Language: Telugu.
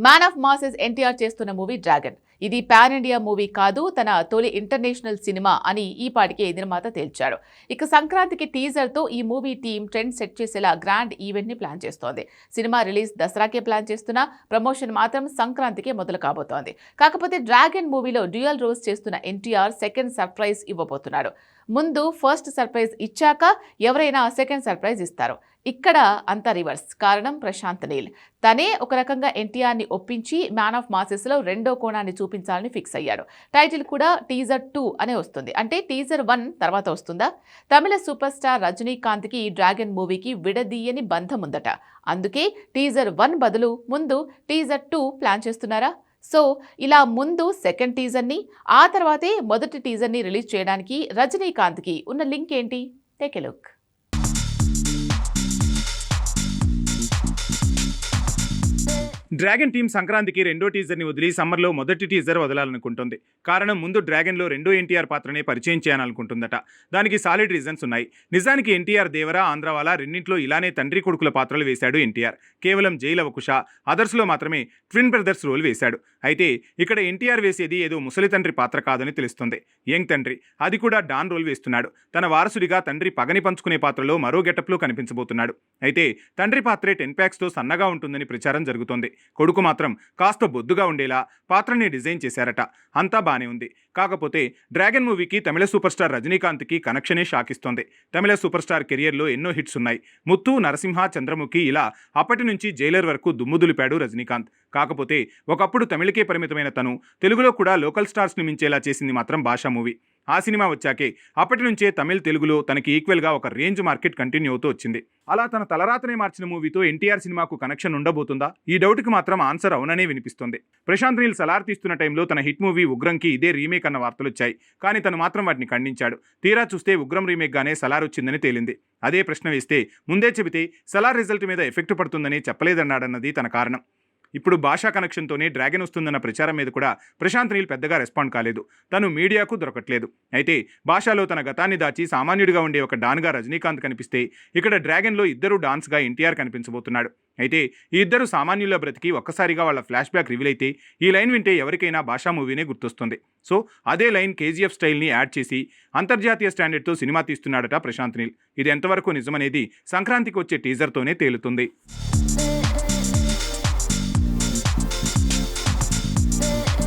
మ్యాన్ ఆఫ్ మాసెస్ ఎన్టీఆర్ చేస్తున్న మూవీ డ్రాగన్. ఇది పాన్ ఇండియా మూవీ కాదు, తన తొలి ఇంటర్నేషనల్ సినిమా అని ఈ పాటికే నిర్మాత తేల్చాడు. ఇక సంక్రాంతికి టీజర్ తో ఈ మూవీ టీం ట్రెండ్ సెట్ చేసేలా గ్రాండ్ ఈవెంట్ ని ప్లాన్ చేస్తోంది. సినిమా రిలీజ్ దసరాకే ప్లాన్ చేస్తున్నా ప్రమోషన్ మాత్రం సంక్రాంతికే మొదలు కాబోతోంది. కాకపోతే డ్రాగన్ మూవీలో డ్యూయల్ రోల్స్ చేస్తున్న ఎన్టీఆర్ సెకండ్ సర్ప్రైజ్ ఇవ్వబోతున్నాడు. ముందు ఫస్ట్ సర్ప్రైజ్ ఇచ్చాక ఎవరైనా సెకండ్ సర్ప్రైజ్ ఇస్తారు. ఇక్కడ అంతా రివర్స్. కారణం ప్రశాంత్ నీల్. తనే ఒక రకంగా ఎన్టీఆర్ని ఒప్పించి మ్యాన్ ఆఫ్ మాసెస్లో రెండో కోణాన్ని చూపించాలని ఫిక్స్ అయ్యాడు. టైటిల్ కూడా టీజర్ 2 అనే వస్తుంది. అంటే టీజర్ 1 తర్వాత వస్తుందా? తమిళ సూపర్ స్టార్ రజనీకాంత్కి డ్రాగన్ మూవీకి విడదీయని బంధం ఉందట. అందుకే టీజర్ 1 బదులు ముందు టీజర్ 2 ప్లాన్ చేస్తున్నారా? సో ఇలా ముందు సెకండ్ టీజర్ని, ఆ తర్వాతే మొదటి టీజర్ని రిలీజ్ చేయడానికి రజనీకాంత్కి ఉన్న లింక్ ఏంటి? Take a look. Dragon team సంక్రాంతికి రెండో టీజర్ని వదిలి సమ్మర్లో మొదటి టీజర్ వదలాలనుకుంటుంది. కారణం ముందు డ్రాగన్లో రెండో ఎన్టీఆర్ పాత్రనే పరిచయం చేయాలనుకుంటుందట. దానికి సాలిడ్ రీజన్స్ ఉన్నాయి. నిజానికి ఎన్టీఆర్ దేవరా, ఆంధ్రవాలా రెండింటిలో ఇలానే తండ్రి కొడుకుల పాత్రలు వేశాడు ఎన్టీఆర్. కేవలం జైల్ అవకుశ, అదర్స్లో మాత్రమే ట్విన్ బ్రదర్స్ రోల్ వేశాడు. అయితే ఇక్కడ ఎన్టీఆర్ వేసేది ఏదో ముసలి తండ్రి పాత్ర కాదని తెలుస్తుంది. యంగ్ తండ్రి, అది కూడా డాన్ రోల్ వేస్తున్నాడు. తన వారసుడిగా తండ్రి పగని పంచుకునే పాత్రలో మరో గెటప్లో కనిపించబోతున్నాడు. అయితే తండ్రి పాత్రే 10 ప్యాక్స్తో సన్నగా ఉంటుందని ప్రచారం జరుగుతోంది. కొడుకు మాత్రం కాస్త బొద్దుగా ఉండేలా పాత్రని డిజైన్ చేశారట. అంతా బానే ఉంది. కాకపోతే డ్రాగన్ మూవీకి తమిళ సూపర్ స్టార్ రజనీకాంత్కి కనెక్షనే షాకిస్తోంది. తమిళ సూపర్ స్టార్ కెరియర్లో ఎన్నో హిట్స్ ఉన్నాయి. ముత్తు, నరసింహ, చంద్రముఖి ఇలా అప్పటి నుంచి జైలర్ వరకు దుమ్ము దులిపాడు రజనీకాంత్. కాకపోతే ఒకప్పుడు తమిళకే పరిమితమైన తను తెలుగులో కూడా లోకల్ స్టార్స్ని మించేలా చేసింది మాత్రం భాషా మూవీ. ఆ సినిమా వచ్చాకే అప్పటి నుంచే తమిళ్, తెలుగులో తనకి ఈక్వల్గా ఒక రేంజ్ మార్కెట్ కంటిన్యూ అవుతూ వచ్చింది. అలా తన తలరాతనే మార్చిన మూవీతో ఎన్టీఆర్ సినిమాకు కనెక్షన్ ఉండబోతుందా? ఈ డౌట్కి మాత్రం ఆన్సర్ అవుననే వినిపిస్తుంది. ప్రశాంత్ నీల్ సలార్ తీస్తున్న టైంలో తన హిట్ మూవీ ఉగ్రంకి ఇదే రీమేక్ అన్న వార్తలు వచ్చాయి. కానీ తను మాత్రం వాటిని ఖండించాడు. తీరా చూస్తే ఉగ్రం రీమేక్గానే సలార్ వచ్చిందని తేలింది. అదే ప్రశ్న వేస్తే ముందే చెబితే సలార్ రిజల్ట్ మీద ఎఫెక్ట్ పడుతుందని చెప్పలేదన్నాడన్నది తన కారణం. ఇప్పుడు భాషా కనెక్షన్తోనే డ్రాగన్ వస్తుందన్న ప్రచారం మీద కూడా ప్రశాంత్ నీల్ పెద్దగా రెస్పాండ్ కాలేదు. తను మీడియాకు దొరకట్లేదు. అయితే భాషలో తన గతాన్ని దాచి సామాన్యుడిగా ఉండే ఒక డాన్గా రజనీకాంత్ కనిపిస్తే, ఇక్కడ డ్రాగన్లో ఇద్దరు డాన్స్గా ఎన్టీఆర్ కనిపించబోతున్నాడు. అయితే ఈ ఇద్దరు సామాన్యుల బ్రతికి ఒక్కసారిగా వాళ్ళ ఫ్లాష్ బ్యాక్ రివీల్ అయితే ఈ లైన్ వింటే ఎవరికైనా భాషా మూవీనే గుర్తొస్తుంది. సో అదే లైన్ కేజీఎఫ్ స్టైల్ని యాడ్ చేసి అంతర్జాతీయ స్టాండర్డ్తో సినిమా తీస్తున్నాడట ప్రశాంత్ నీల్. ఇది ఎంతవరకు నిజమనేది సంక్రాంతికి వచ్చే టీజర్తోనే తేలుతుంది.